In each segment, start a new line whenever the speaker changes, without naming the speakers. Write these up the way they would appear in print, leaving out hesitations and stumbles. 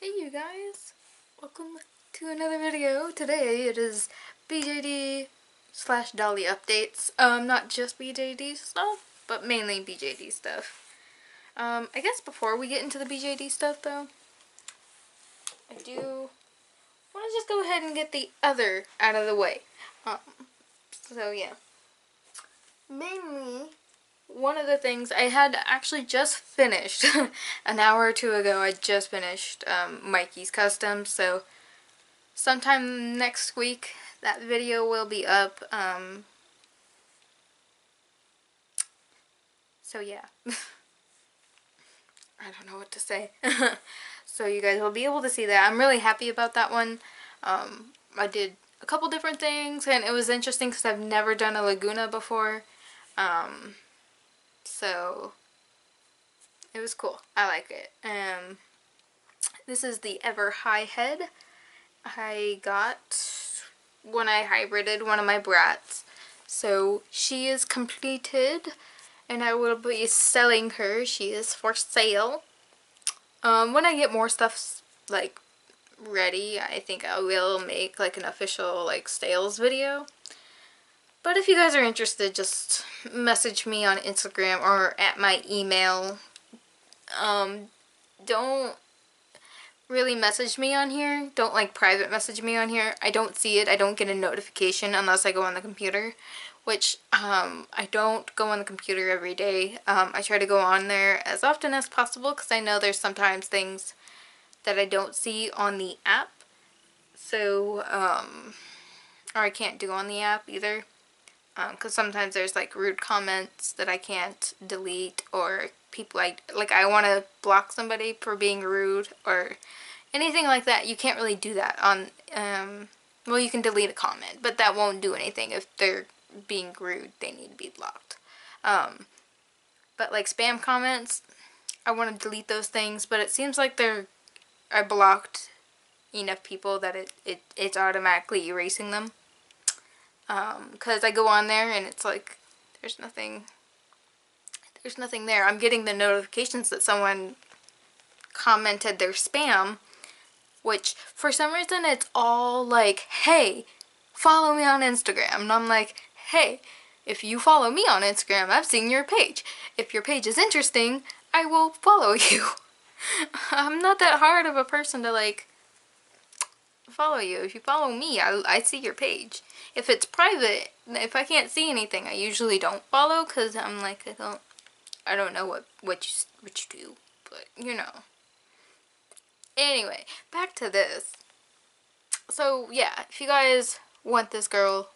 Hey you guys, welcome to another video. Today it is BJD slash Dolly updates. Not just BJD stuff, but mainly BJD stuff. I guess before we get into the BJD stuff though, I do want to just go ahead and get the other out of the way. So yeah. Mainly, one of the things I had actually just finished an hour or two ago. I just finished Mikey's custom, so sometime next week that video will be up. So yeah. I don't know what to say. So you guys will be able to see that. I'm really happy about that one. I did a couple different things and it was interesting because I've never done a Laguna before. So it was cool. I like it. This is the Ever High head I got when I hybrided one of my brats. So she is completed and I will be selling her. She is for sale. When I get more stuff like ready, I think I will make like an official like sales video. But if you guys are interested, just message me on Instagram or at my email. Don't really message me on here. Don't like private message me on here. I don't see it. I don't get a notification unless I go on the computer, which I don't go on the computer every day. I try to go on there as often as possible because I know there's sometimes things that I don't see on the app. So, or I can't do on the app either. Because sometimes there's like rude comments that I can't delete, or people I want to block somebody for being rude or anything like that. You can't really do that on, well, you can delete a comment, but that won't do anything. If they're being rude, they need to be blocked. But like spam comments, I want to delete those things, but it seems like I blocked enough people that it's automatically erasing them. Because I go on there and it's like there's nothing there. I'm getting the notifications that someone commented their spam, which for some reason it's all like, hey, follow me on Instagram. And I'm like, hey, if you follow me on Instagram, I've seen your page. If your page is interesting, I will follow you. I'm not that hard of a person to like follow you. If you follow me, I see your page. If it's private, if I can't see anything, I usually don't follow because I'm like, I don't know what you do, but you know. Anyway, back to this. So yeah, if you guys want this girl,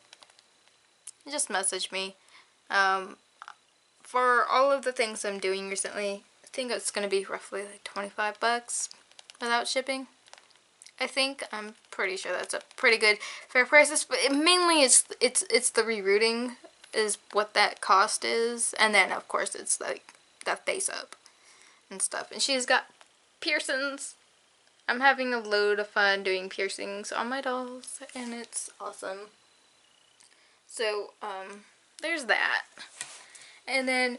just message me. For all of the things I'm doing recently, I think it's gonna be roughly like 25 bucks without shipping. I'm pretty sure that's a pretty good fair price. But mainly it's the rerouting is what that cost is, and then of course it's like that face up and stuff. And she's got piercings. I'm having a load of fun doing piercings on my dolls, and it's awesome. So there's that. And then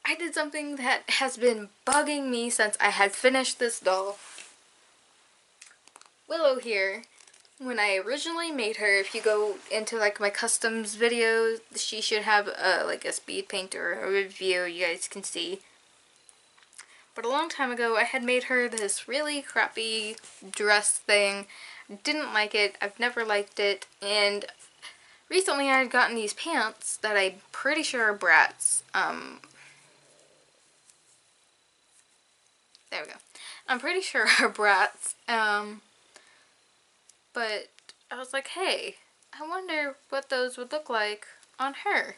I did something that has been bugging me since I had finished this doll. Willow here, when I originally made her, if you go into like my customs videos, she should have like a speed paint or a review you guys can see. But a long time ago I had made her this really crappy dress thing. Didn't like it. I've never liked it. And recently I had gotten these pants that I'm pretty sure are brats. There we go. I'm pretty sure are brats. But I was like, hey, I wonder what those would look like on her.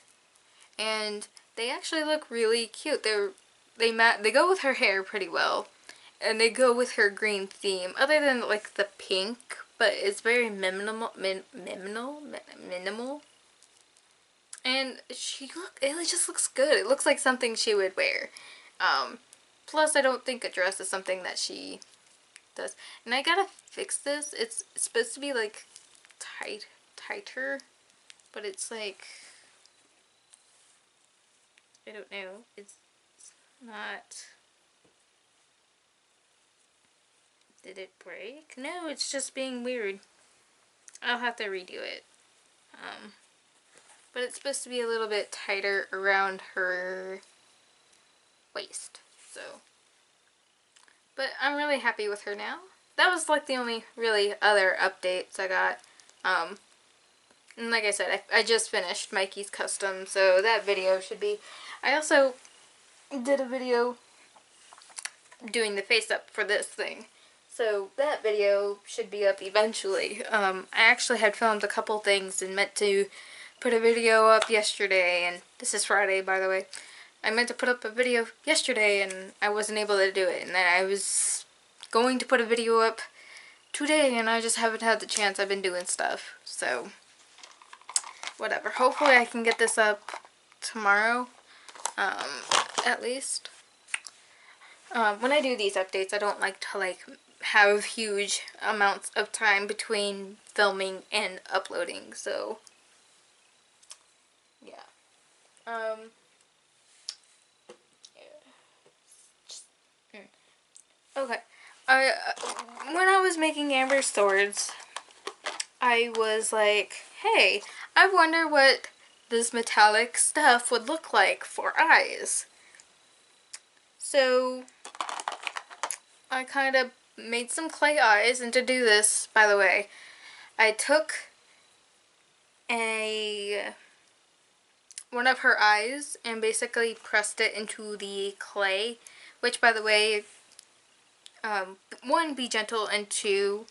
And they actually look really cute. They go with her hair pretty well. And they go with her green theme. Other than like the pink, but it's very minimal. And it just looks good. It looks like something she would wear. Plus I don't think a dress is something that she does. And I gotta fix this. It's supposed to be like tighter, but it's like, I don't know, it's not Did it break? No, it's just being weird. I'll have to redo it. But it's supposed to be a little bit tighter around her waist. So, but I'm really happy with her now. That was like the only really other updates I got. And like I said, I just finished Mikey's custom, so that video should be... I also did a video doing the face up for this thing. So that video should be up eventually. I actually had filmed a couple things and meant to put a video up yesterday, and this is Friday, by the way. I meant to put up a video yesterday and I wasn't able to do it, and then I was going to put a video up today and I just haven't had the chance. I've been doing stuff, so whatever. Hopefully I can get this up tomorrow, at least. When I do these updates, I don't like to have huge amounts of time between filming and uploading, so yeah. Okay. When I was making Amber's swords, I was like, hey, I wonder what this metallic stuff would look like for eyes. So I kind of made some clay eyes, and to do this, by the way, I took one of her eyes and basically pressed it into the clay, which, by the way, one, be gentle, and two,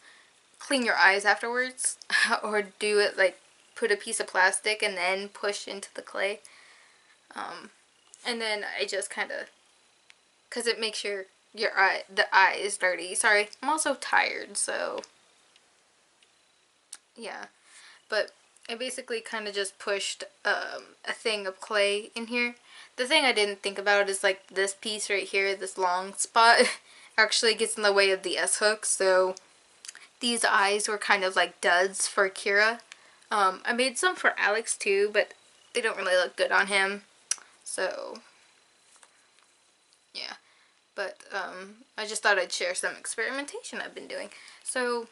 clean your eyes afterwards, or do it like put a piece of plastic and then push into the clay. And then I just kind of, because it makes the eye is dirty. Sorry, I'm also tired, so yeah. But I basically kind of just pushed a thing of clay in here. The thing I didn't think about is like this piece right here, this long spot, actually gets in the way of the S-hook, so these eyes were kind of like duds for Kira. I made some for Alix too, but they don't really look good on him, so yeah. But I just thought I'd share some experimentation I've been doing. So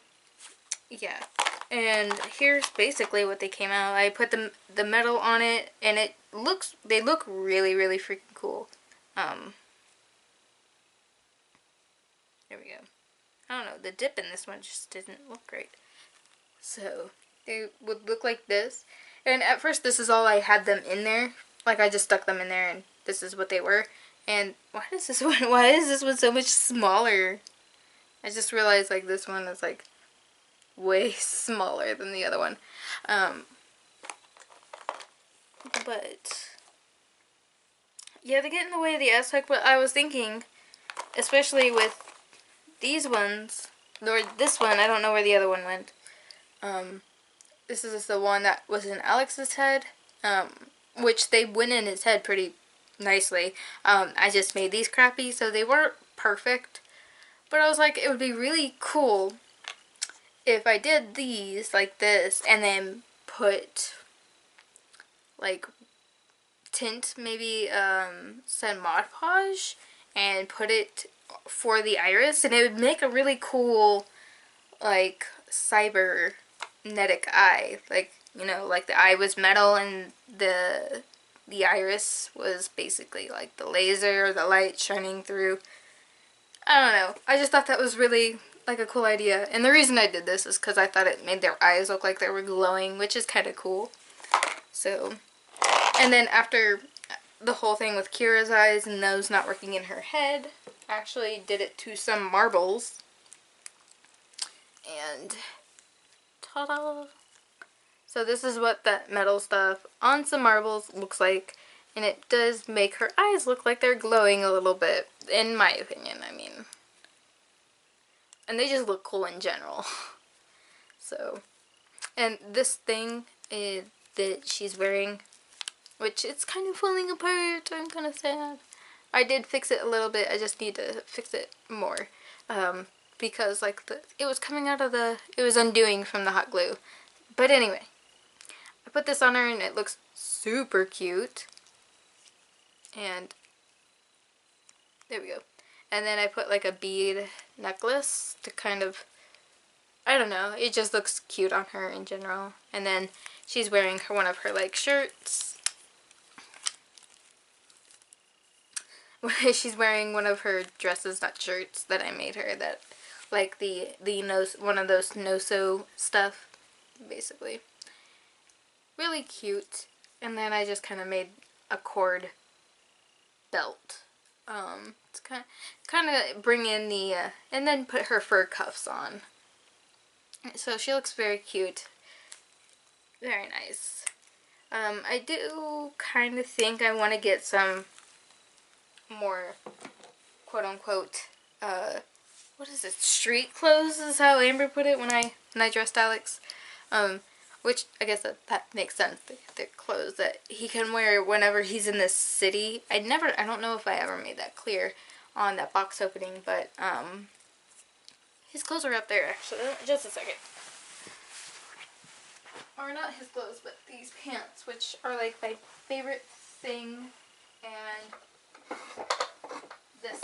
yeah, and here's basically what they came out. I put the metal on it, and they look really, really freaking cool. There we go. I don't know, the dip in this one just didn't look great. So they would look like this, and at first this is all I had them in there. Like, I just stuck them in there and this is what they were. And why is this one so much smaller? I just realized like this one is like way smaller than the other one. But yeah, they get in the way of the S-hook, but I was thinking, especially with these ones, or this one, I don't know where the other one went. This is the one that was in Alix's head, which they went in his head pretty nicely. I just made these crappy, so they weren't perfect. But I was like, it would be really cool if I did these like this, and then put like tint, maybe some Mod Podge, and put it for the iris, and it would make a really cool like cybernetic eye. Like, you know, like the eye was metal and the iris was basically like the laser or the light shining through. I don't know. I just thought that was really like a cool idea. And the reason I did this is because I thought it made their eyes look like they were glowing, which is kind of cool. So, and then after the whole thing with Kira's eyes and those not working in her head, I actually did it to some marbles. And ta-da! So this is what that metal stuff on some marbles looks like. And it does make her eyes look like they're glowing a little bit, in my opinion, I mean. And they just look cool in general. So, and this thing that she's wearing, which it's kind of falling apart, I'm kind of sad. I did fix it a little bit, I just need to fix it more. Because like it was coming out of it was undoing from the hot glue. But anyway, I put this on her and it looks super cute. And there we go. And then I put like a bead necklace to kind of, I don't know, it just looks cute on her in general. And then she's wearing one of her like shirts. She's wearing one of her dresses, not shirts, that I made her, that like the nose, one of those no-sew stuff, basically. Really cute. And then I just kind of made a cord belt. To kind of bring in the, and then put her fur cuffs on. So she looks very cute. Very nice. I do kind of think I want to get some more quote-unquote, what is it, street clothes is how Amber put it when I dressed Alix. Which I guess that makes sense. They're clothes that he can wear whenever he's in this city. I don't know if I ever made that clear on that box opening, but his clothes are up there actually. Just a second. Or not his clothes, but these pants, which are like my favorite thing, and this.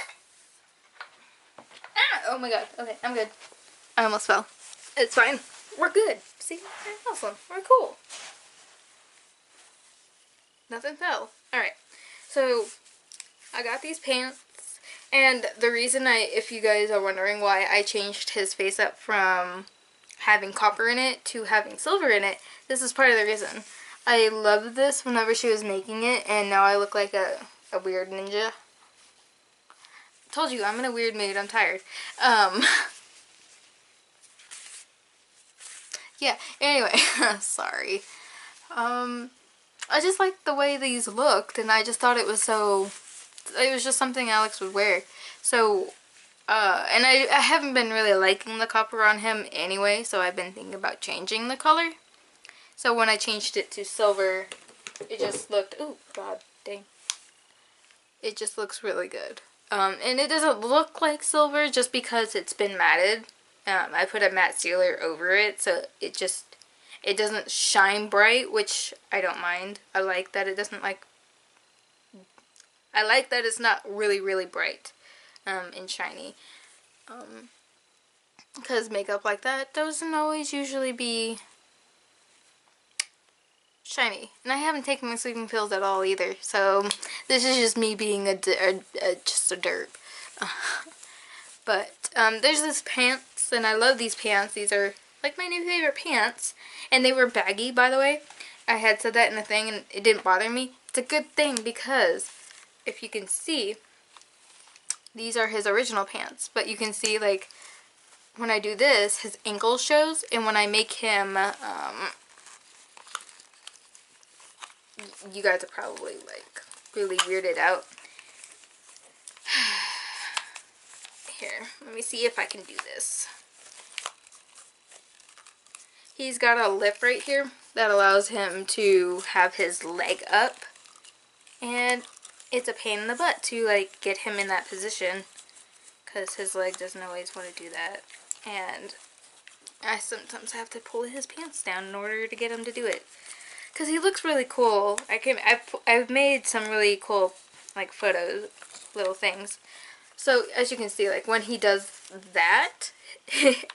Ah! Oh my god. Okay, I'm good. I almost fell. It's fine. We're good. See? Awesome. We're cool. Nothing fell. Alright. So, I got these pants. And the reason if you guys are wondering why I changed his face up from having copper in it to having silver in it, this is part of the reason. I loved this whenever she was making it, and now I look like a weird ninja. Told you, I'm in a weird mood. I'm tired. Yeah, anyway, sorry. I just liked the way these looked, and I just thought it was just something Alix would wear. So, and I haven't been really liking the copper on him anyway, so I've been thinking about changing the color. So when I changed it to silver, it just looked, ooh, god dang. It just looks really good. And it doesn't look like silver just because it's been matted. I put a matte sealer over it, so it doesn't shine bright, which I don't mind. I like that it doesn't I like that it's not really, really bright and shiny. Because makeup like that doesn't always usually be shiny. And I haven't taken my sleeping pills at all either, so this is just me being just a derp. But there's this pants, and I love these pants. These are like my new favorite pants, and they were baggy, by the way. I had said that in the thing, and it didn't bother me. It's a good thing because if you can see, these are his original pants, but you can see like when I do this, his ankle shows, and when I make him, you guys are probably like really weirded out. Here, let me see if I can do this. He's got a lip right here that allows him to have his leg up, and it's a pain in the butt to like get him in that position because his leg doesn't always want to do that, and I sometimes have to pull his pants down in order to get him to do it because he looks really cool. I've made some really cool like photos, little things. So as you can see, like when he does that, it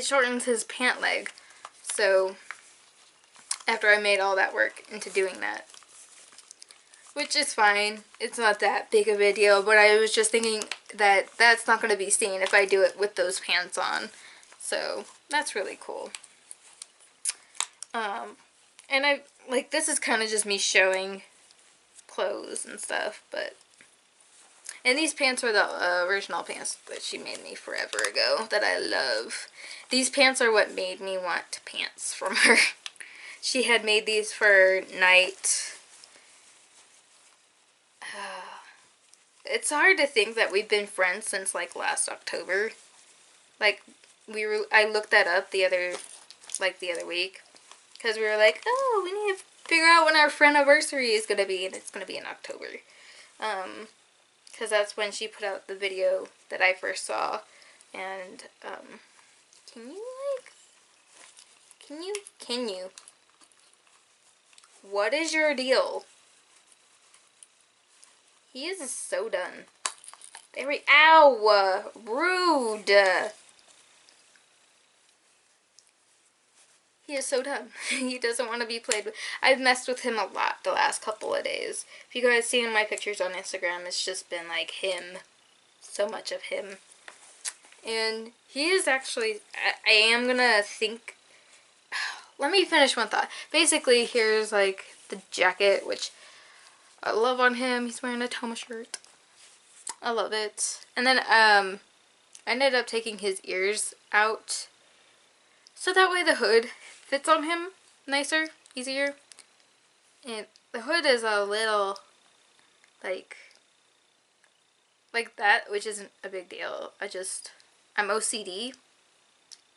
shortens his pant leg. So after I made all that work into doing that, which is fine, it's not that big of a deal, but I was just thinking that that's not going to be seen if I do it with those pants on. So that's really cool. And this is kind of just me showing clothes and stuff, and these pants were the original pants that she made me forever ago that I love. These pants are what made me want pants from her. She had made these for night. It's hard to think that we've been friends since like last October. Like I looked that up the other week because we were like, oh, we need to figure out when our friend anniversary is gonna be, and it's gonna be in October. Because that's when she put out the video that I first saw, and, can you, what is your deal? He is so done. Ow! Rude! He is so done. He doesn't want to be played with. I've messed with him a lot the last couple of days. If you guys seen my pictures on Instagram, it's just been like him. So much of him. And he is actually, I am gonna think, let me finish one thought. Basically, here's like the jacket, which I love on him. He's wearing a Toma shirt. I love it. And then I ended up taking his ears out, so that way the hood fits on him nicer, easier. And the hood is a little like that, which isn't a big deal. I'm OCD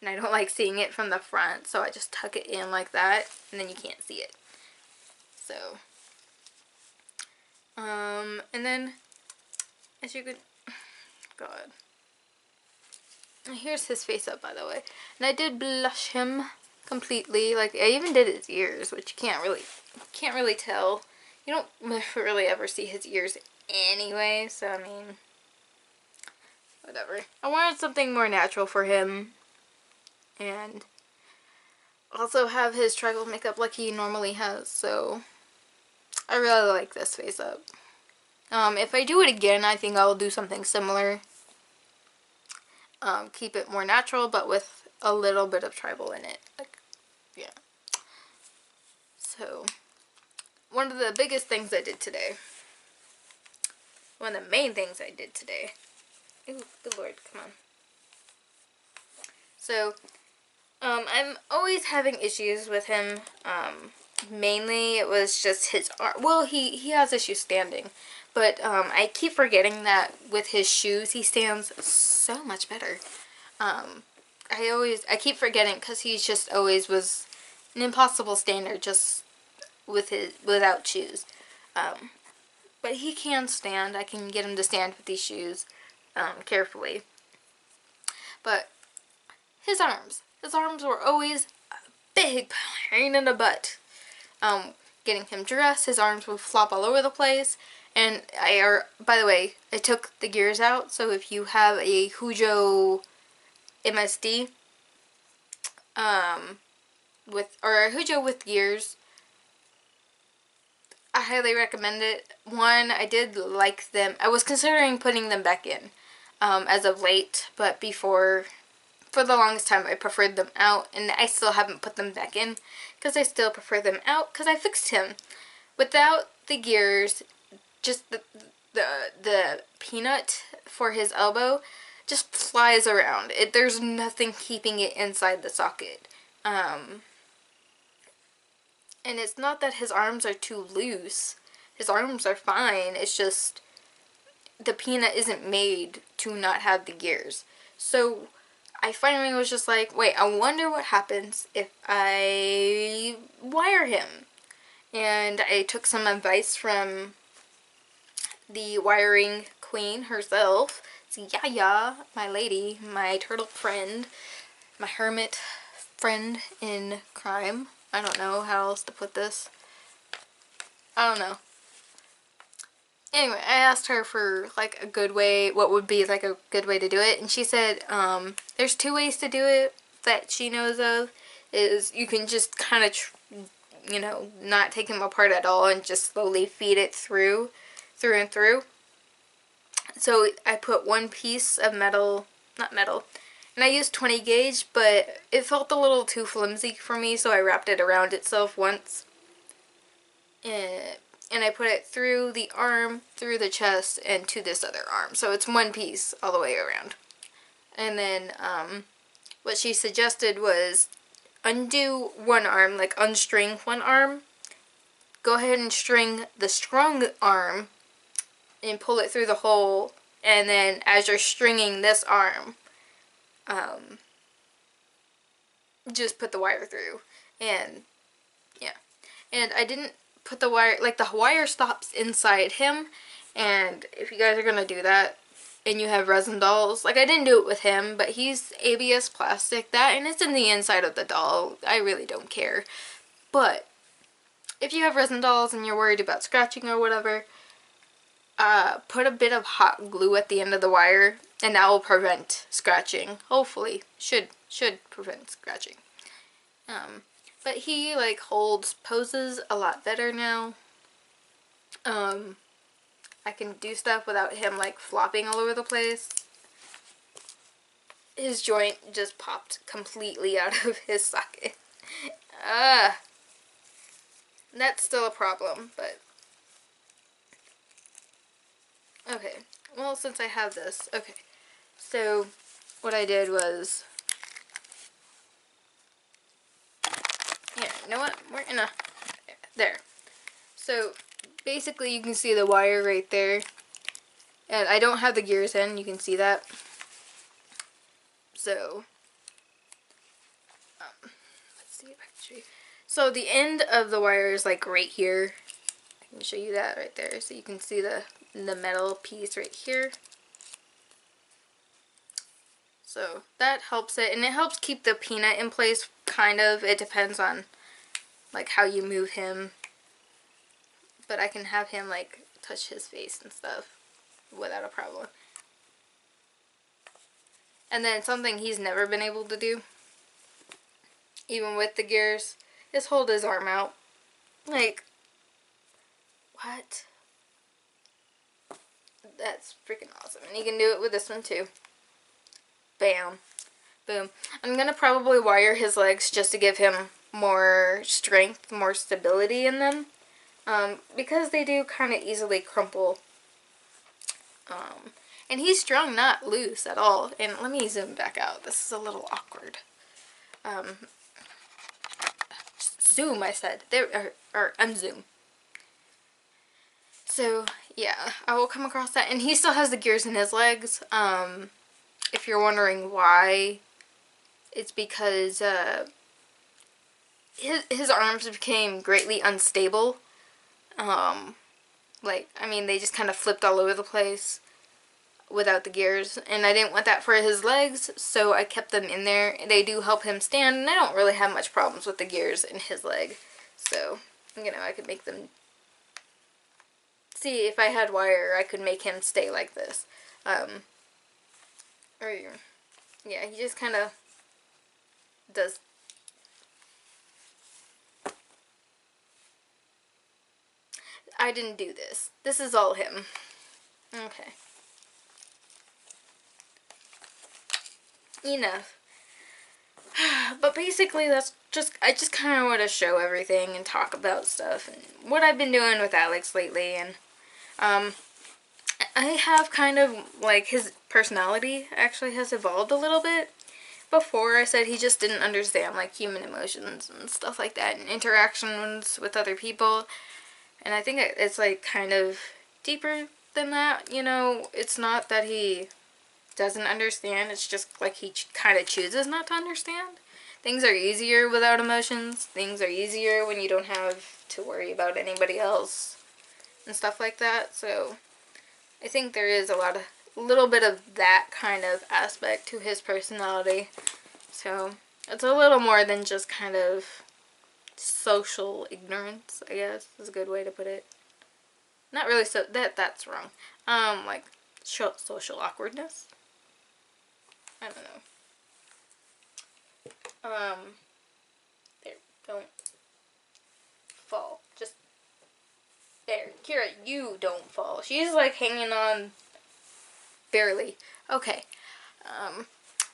and I don't like seeing it from the front, so I just tuck it in like that and then you can't see it. So and then as you could, God, here's his face up, by the way. And I did blush him completely. Like, I even did his ears, which you can't really tell. You don't really ever see his ears anyway, so I mean, whatever. I wanted something more natural for him, and also have his tribal makeup like he normally has, so I really like this face up. If I do it again, I think I'll do something similar. Keep it more natural, but with a little bit of tribal in it. Like, yeah. So, one of the biggest things I did today, one of the main things I did today, ooh, good lord, come on. So, I'm always having issues with him. Mainly it was just his arm. Well, he has issues standing, but I keep forgetting that with his shoes he stands so much better. I keep forgetting because he just always was an impossible stander just without shoes. But he can stand. I can get him to stand with these shoes carefully. But his arms were always a big pain in the butt. Getting him dressed, his arms would flop all over the place. And by the way, I took the gears out, so if you have a Hujo MSD, or a Hujo with gears, I highly recommend it. One, I did like them. I was considering putting them back in, as of late, but for the longest time I preferred them out, and I still haven't put them back in, because I still prefer them out, because I fixed him. Without the gears, just the peanut for his elbow just flies around. There's nothing keeping it inside the socket. And it's not that his arms are too loose. His arms are fine. It's just the peanut isn't made to not have the gears. So I finally was just like, wait, I wonder what happens if I wire him. And I took some advice from the wiring queen herself. It's Yaya, my lady, my turtle friend, my hermit friend in crime. I don't know how else to put this. I don't know. Anyway, I asked her for like a good way, what would be like a good way to do it, and she said there's 2 ways to do it that she knows of. Is you can just kind of not take him apart at all and just slowly feed it through and through. So I put 1 piece of metal, not metal, and I used 20 gauge, but it felt a little too flimsy for me, so I wrapped it around itself once. And I put it through the arm, through the chest, and to this other arm. So it's 1 piece all the way around. And then what she suggested was undo 1 arm, like unstring 1 arm. Go ahead and string the strong arm and pull it through the hole. And then as you're stringing this arm, just put the wire through. And yeah. And I didn't put the wire, like the wire stops inside him, and if you guys are gonna do that and you have resin dolls, like I didn't do it with him, but he's ABS plastic, that, and it's in the inside of the doll. I really don't care. But if you have resin dolls and you're worried about scratching or whatever, put a bit of hot glue at the end of the wire, and that will prevent scratching. Hopefully, should prevent scratching. But he like holds poses a lot better now. I can do stuff without him like flopping all over the place. His joint just popped completely out of his socket. That's still a problem, but okay. Well, since I have this, okay. So what I did was, yeah, you know what? We're gonna, there. So basically you can see the wire right there. And I don't have the gears in, you can see that. So, let's see if I can show you. So the end of the wire is like right here. I can show you that right there. So you can see the metal piece right here. So that helps it, and it helps keep the peanut in place, kind of. It depends on like how you move him. But I can have him like touch his face and stuff without a problem. And then something he's never been able to do, even with the gears, is hold his arm out. Like, what? That's freaking awesome. And he can do it with this one too. Bam. Boom. I'm gonna probably wire his legs just to give him more strength, more stability in them. Because they do kind of easily crumple. And he's strung, not loose at all. And let me zoom back out. This is a little awkward. Zoom, I said. There, or unzoom. So, yeah, I will come across that. And he still has the gears in his legs. If you're wondering why, it's because his arms became greatly unstable. Like, I mean, they just kind of flipped all over the place without the gears, and I didn't want that for his legs, so I kept them in there. They do help him stand, and I don't really have much problems with the gears in his leg, so, you know, I could make them, see, if I had wire, I could make him stay like this. Or, yeah, he just kind of does. I didn't do this. This is all him. Okay. Enough. But basically that's just, I just kind of want to show everything and talk about stuff and what I've been doing with Alix lately. And I have kind of like, his personality actually has evolved a little bit. Before I said he just didn't understand like human emotions and stuff like that, and interactions with other people. And I think it's like kind of deeper than that, you know. It's not that he doesn't understand, it's just like he kind of chooses not to understand. Things are easier without emotions. Things are easier when you don't have to worry about anybody else and stuff like that. So I think there is a little bit of that kind of aspect to his personality. So it's a little more than just kind of social ignorance, I guess is a good way to put it. Not really, so that's wrong. Like social awkwardness. I don't know. There, don't fall. Just there, Kira, you don't fall. She's like hanging on barely. Okay.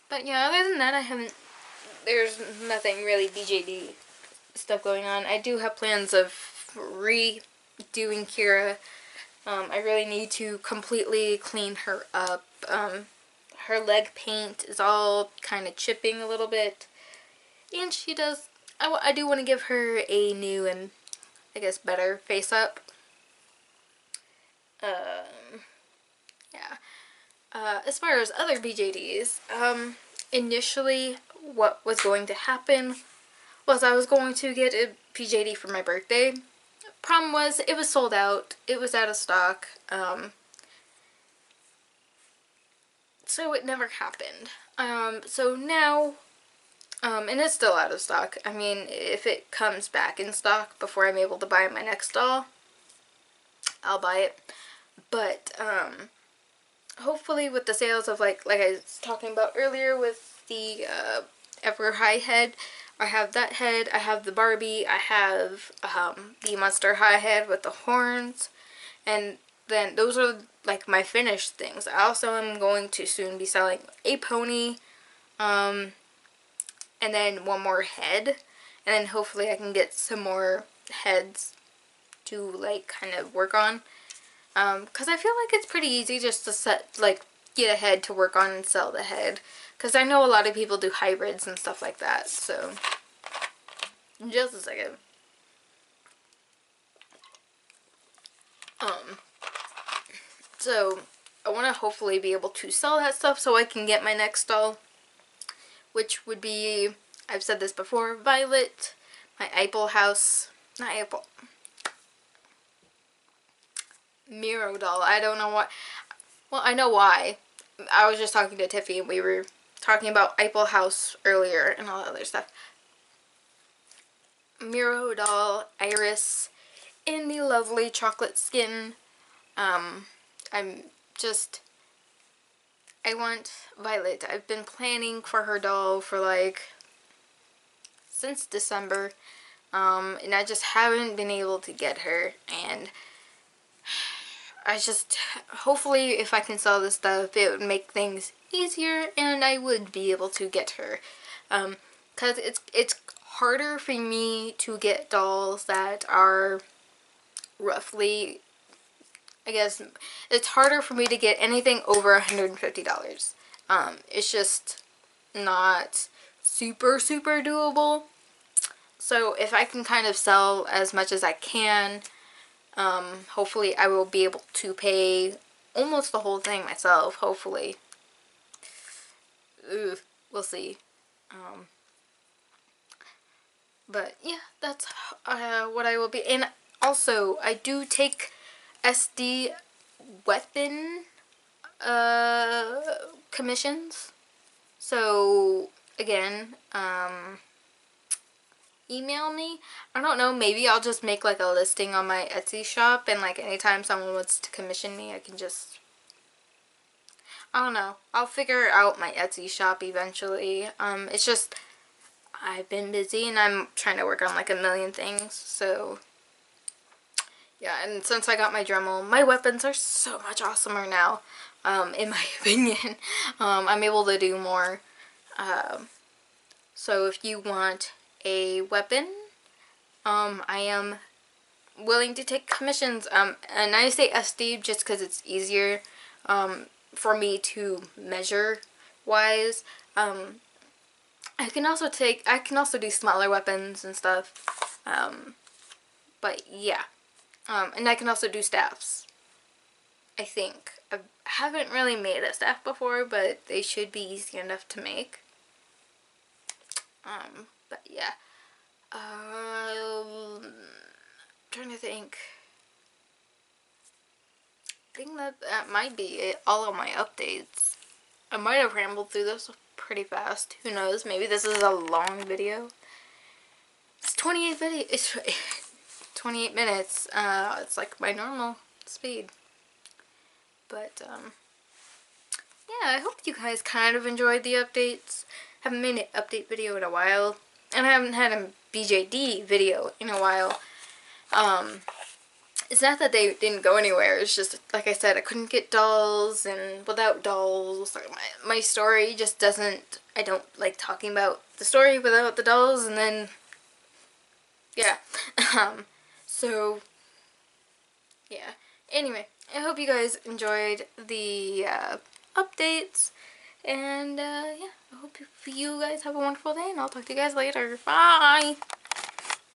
But yeah, other than that, there's nothing really BJD stuff going on. I do have plans of redoing Kira. I really need to completely clean her up. Her leg paint is all kind of chipping a little bit, and she does, I do want to give her a new and I guess better face up. Yeah. As far as other BJDs, initially what was going to happen was I was going to get a BJD for my birthday. Problem was, it was sold out. It was out of stock. So it never happened. So now, and it's still out of stock. I mean, if it comes back in stock before I'm able to buy my next doll, I'll buy it. But hopefully with the sales of like I was talking about earlier with the Ever High head, I have that head, I have the Barbie, I have the Monster High head with the horns, and then those are like my finished things. I also am going to soon be selling a pony, and then one more head, and then hopefully I can get some more heads to like kind of work on. Because I feel like it's pretty easy just to get a head to work on and sell the head. Because I know a lot of people do hybrids and stuff like that, so. Just a second. So, I want to hopefully be able to sell that stuff so I can get my next doll. Which would be, I've said this before, Violet, my Apple house, not Apple. Miro doll. I don't know why. Well, I know why. I was just talking to Tiffy and we were talking about Apple House earlier and all that other stuff. Miro doll, Iris, in the lovely chocolate skin. I want Violet. I've been planning for her doll for like since December. And I just haven't been able to get her, and hopefully if I can sell this stuff, it would make things easier and I would be able to get her. Because it's harder for me to get dolls that are roughly, I guess, it's harder for me to get anything over $150. It's just not super doable. So if I can kind of sell as much as I can, hopefully I will be able to pay almost the whole thing myself, hopefully. We'll see. But yeah, that's what I will be. And also, I do take SD weapon commissions. So, again, email me. I don't know, maybe I'll just make like a listing on my Etsy shop, and like anytime someone wants to commission me, I can just, I don't know, I'll figure out my Etsy shop eventually. It's just, I've been busy and I'm trying to work on like a million things, so yeah. And since I got my Dremel, my weapons are so much awesomer now, in my opinion. I'm able to do more. So if you want a weapon, I am willing to take commissions, and I say SD just because it's easier for me to measure wise. I can also do smaller weapons and stuff, but yeah, and I can also do staffs. I think I haven't really made a staff before, but they should be easy enough to make. But yeah, trying to think. I think that might be it, all of my updates. I might have rambled through this pretty fast. Who knows? Maybe this is a long video. It's 28 minutes. It's like my normal speed. But yeah, I hope you guys kind of enjoyed the updates. Haven't made an update video in a while, and I haven't had a BJD video in a while. It's not that they didn't go anywhere, it's just, like I said, I couldn't get dolls, and without dolls, my story just doesn't, I don't like talking about the story without the dolls, and then, yeah. So, yeah. Anyway, I hope you guys enjoyed the updates, and yeah, I hope you guys have a wonderful day, and I'll talk to you guys later. Bye!